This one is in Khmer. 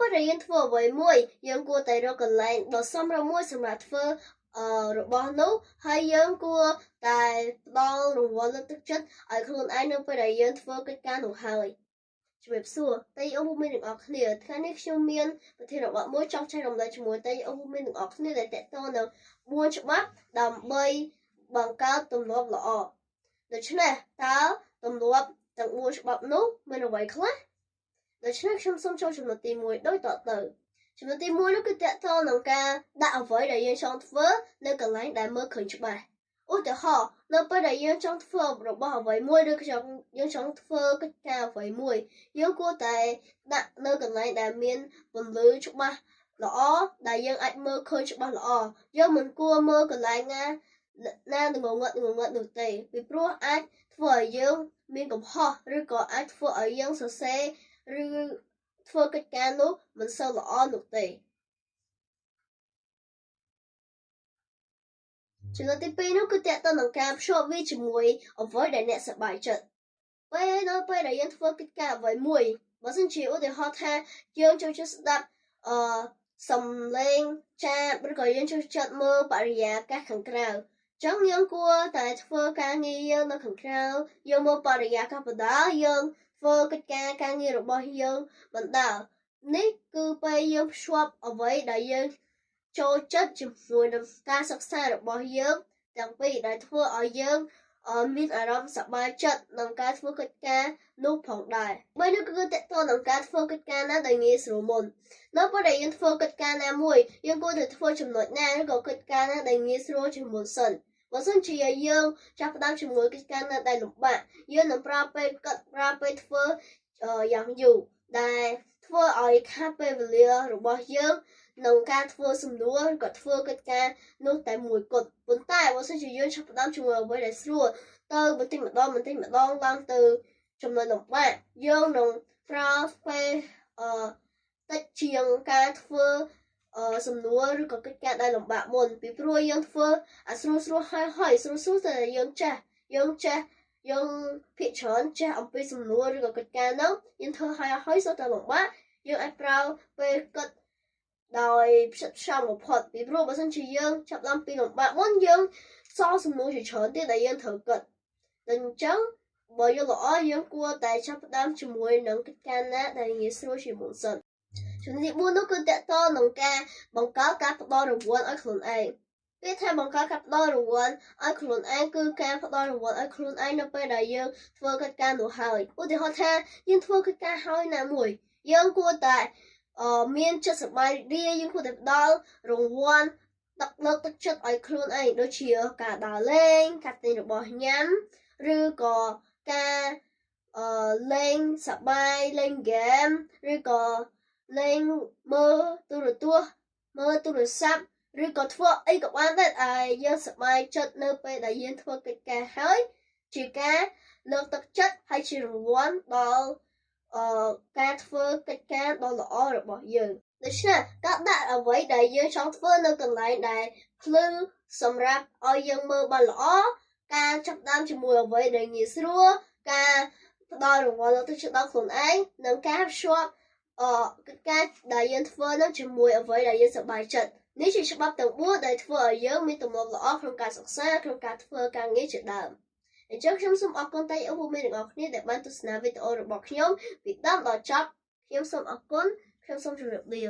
ពេលដែលយើងធ្វើអ្វីមួយយើងគួរតែរកកន្លែងដ៏សមរម្យមួយសម្រាប់ធ្វើរបស់នោះហើយយើងគួរតែផ្ដល់រង្វាន់លើកទឹកចិត្តឲ្យខ្លួនឯងនៅពេលដែលយើងធ្វើកិច្ចការនោះហើយជំរាបសួរតៃអូភូមិទាំងអស់គ្នាថ្ងៃនេះខ្ញុំមានប្រធានបទមួយចង់ចែករំលែកជាមួយតៃអូភូមិទាំងអស់គ្នាដែលតកតងនឹង4ច្បាប់ដើម្បីបង្កើតទម្លាប់ល្អដូច្នេះតើទម្លាប់ទាំង4ច្បាប់នោះមានអ្វីខ្លះដូច្នេះខ្ញុំសូមចូលចំណុចទី1ដូចតទៅចំណុចទី1នោះគឺតកតងនឹងការដាក់អ្វីដែលយើងចង់ធ្វើនៅកន្លែងដែលមើលឃើញច្បាស់ឧទាហរណ៍នៅពេលដែលយើងចង់ធ្វើរបស់អ្វីមួយឬយើងចង់ធ្វើកិច្ចការអ្វីមួយយើងគួរតែដាក់នៅកន្លែងដែលមានពន្លឺច្បាស់ល្អដែលយើងអាចមើលឃើញច្បាស់ល្អយើងមិនគួរមើលកន្លែងណាងងឹតនោះទេពីព្រោះអាចធ្វើឲ្យយើងមានកំហុសឬក៏អាចធ្វើឲ្យយើងសរសេរឬធ្វើកិច្ចការនោះមិនសូវល្អនោះទេចំណុចទី2នោះគឺតកតនឹងការភ្ជាប់វាជាមួយអ្វីដែលអ្នកសប្បាយចិត្តនៅពេលដែលយើងធ្វើកិច្ចការអ្វីមួយបើសិនជាឧទាហរណ៍ថាយើងចូលចិត្តស្ដាប់សំឡេងចាបឬក៏យើងចូលចិត្តមើលបរិយាកាសខាងក្រៅចឹងយើងគួរតែធ្វើការងារយើងនៅខាងក្រៅយើងមើលបរិយាកាសបណ្ដាយើងធ្វើកិច្ចការងាររបស់យើងបណ្ដានេះគឺពេលយើងភ្ជាប់អ្វីដែលយើងចូលចិត្តជាមួយនឹងការសិក្សារបស់យើងទាំងពីរដែលធ្វើឲ្យយើងមានអារម្មណ៍សប្បាយចិត្តនឹងការធ្វើកិច្ចការនោះផងដែរបីនោះគឺតកតនឹងការធ្វើកិច្ចការណាដែលងាយស្រួលមុននៅពេលដែលយើងធ្វើកិច្ចការណាមួយយើងគួរតែធ្វើចំណុចណាឬក៏កិច្ចការណាដែលងាយស្រួលជាមុនសិនបើសិនជាយើងចាប់ផ្ដើមជាមួយកិច្ចការណាដែលលំបាកយើងនឹងប្រើពេលធ្វើយ៉ាងយូរដែលធ្វើឲ្យខាតពេលវេលារបស់យើងក្នុងការធ្វើសំណួរឬក៏ធ្វើកិច្ចការនោះតែមួយគត់ប៉ុន្តែបើសិនជាយើងចាប់ផ្ដើមជាមួយអ្វីដែលស្រួលទៅបន្តិចម្ដងឡើងទៅចំណុចលំបាកយើងនឹងប្រើពេលតិចជាងការធ្វើសំណួរឬក៏កិច្ចការដែលលំបាកមុនពីព្រោះយើងធ្វើអាស្រួលហើយស្រួលតែយើងចេះយើងភាគច្រើនចេះអំពីសំណួរឬក៏កិច្ចការនោះយើងធ្វើហើយសូវតែលំបាកយើងអាចប្រើពេលគិតដោយផ្ចិតផ្ចង់បំផុតពីព្រោះបើសិនជាយើងចាប់ផ្ដើមពីលំបាកមុនយើងសល់សំណួរជាច្រើនទៀតដែលយើងត្រូវគិតដូច្នេះអញ្ចឹងបើយើងល្អយើងគួរតែចាប់ផ្ដើមជាមួយនឹងកិច្ចការណាដែលងាយស្រួលជាមុនសិនចំណុចទី4នោះគឺតកតនឹងការបង្កើតការផ្ដល់រង្វាន់ឲ្យខ្លួនឯងពាក្យថាបង្កើតការផ្ដល់រង្វាន់ឲ្យខ្លួនឯងគឺការផ្ដល់រង្វាន់ឲ្យខ្លួនឯងនៅពេលដែលយើងធ្វើកិច្ចការនោះហើយឧទាហរណ៍ថាយើងធ្វើកិច្ចការហើយណាមួយយើងគួរតែមានចិត្តសប្បាយរីករាយយើងគួរតែផ្ដល់រង្វាន់លើកទឹកចិត្តឲ្យខ្លួនឯងដូចជាការដើរលេងការទិញរបស់ញ៉ាំឬក៏ការលេងសប្បាយលេងហ្គេមឬក៏លេងមើលទូរទស្សន៍មើលទូរស័ព្ទឬក៏ធ្វើអីក៏បានដែរឲ្យយើងសប្បាយចិត្តនៅពេលដែលយើងធ្វើកិច្ចការហើយជាការលើកទឹកចិត្តហើយជារង្វាន់ដល់ការធ្វើកិច្ចការដ៏ល្អរបស់យើងដូច្នេះការដាក់អ្វីដែលយើងចង់ធ្វើនៅកន្លែងដែលភ្លឺសម្រាប់ឲ្យយើងមើលបានល្អការចាប់ផ្ដើមជាមួយអ្វីដែលងាយស្រួលការផ្ដល់រង្វាន់លើកទឹកចិត្តដល់ខ្លួនឯងនិងការភ្ជាប់កិច្ចការដែលយើងធ្វើនឹងជាមួយអ្វីដែលយើងសប្បាយចិត្តនេះជាច្បាប់ទាំង4ដែលធ្វើឲ្យយើងមានទម្លាប់ល្អក្នុងការសិក្សាក្នុងការធ្វើការងារជាដើមអញ្ចឹងខ្ញុំសូមអរគុណតែអូភូមិទាំងអស់គ្នាដែលបានទស្សនាវីដេអូរបស់ខ្ញុំពីដើមដល់ចប់ខ្ញុំសូមអរគុណខ្ញុំសូមជម្រាបលា